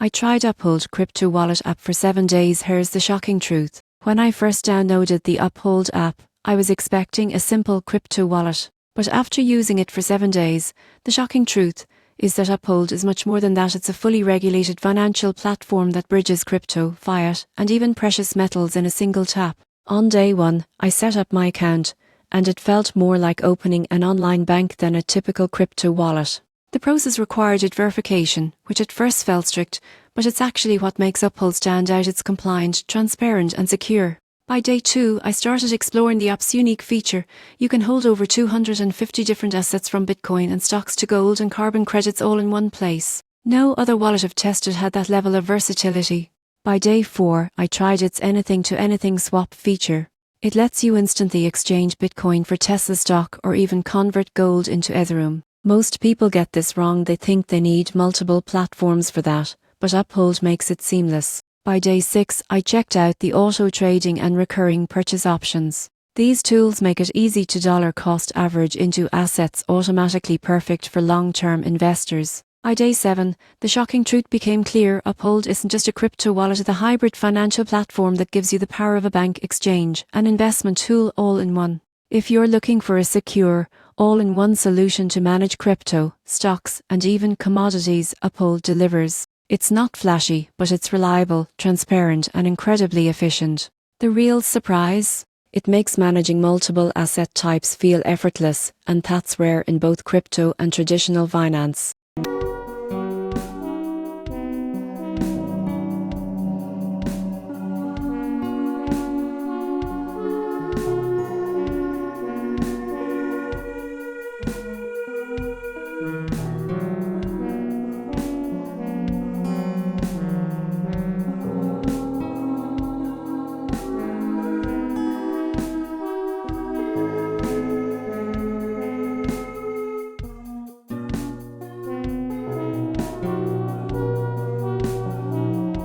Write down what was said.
I tried Uphold crypto wallet app for 7 days. Here's the shocking truth. When I first downloaded the Uphold app, I was expecting a simple crypto wallet. But after using it for 7 days, the shocking truth is that Uphold is much more than that. It's a fully regulated financial platform that bridges crypto, fiat, and even precious metals in a single tap. On day 1, I set up my account, and it felt more like opening an online bank than a typical crypto wallet. The process required verification, which at first felt strict, but it's actually what makes Uphold stand out. It's compliant, transparent, and secure. By day 2, I started exploring the app's unique feature. You can hold over 250 different assets from Bitcoin and stocks to gold and carbon credits all in one place. No other wallet I've tested had that level of versatility. By day 4, I tried its anything-to-anything swap feature. It lets you instantly exchange Bitcoin for Tesla stock or even convert gold into Ethereum. Most people get this wrong. They think they need multiple platforms for that, but Uphold makes it seamless. By day 6, I checked out the auto trading and recurring purchase options. These tools make it easy to dollar cost average into assets automatically, perfect for long-term investors. By day 7, the shocking truth became clear. Uphold isn't just a crypto wallet, it's a hybrid financial platform that gives you the power of a bank, exchange, and investment tool all in one. If you're looking for a secure, all-in-one solution to manage crypto, stocks, and even commodities, Uphold delivers. It's not flashy, but it's reliable, transparent, and incredibly efficient. The real surprise? It makes managing multiple asset types feel effortless, and that's rare in both crypto and traditional finance.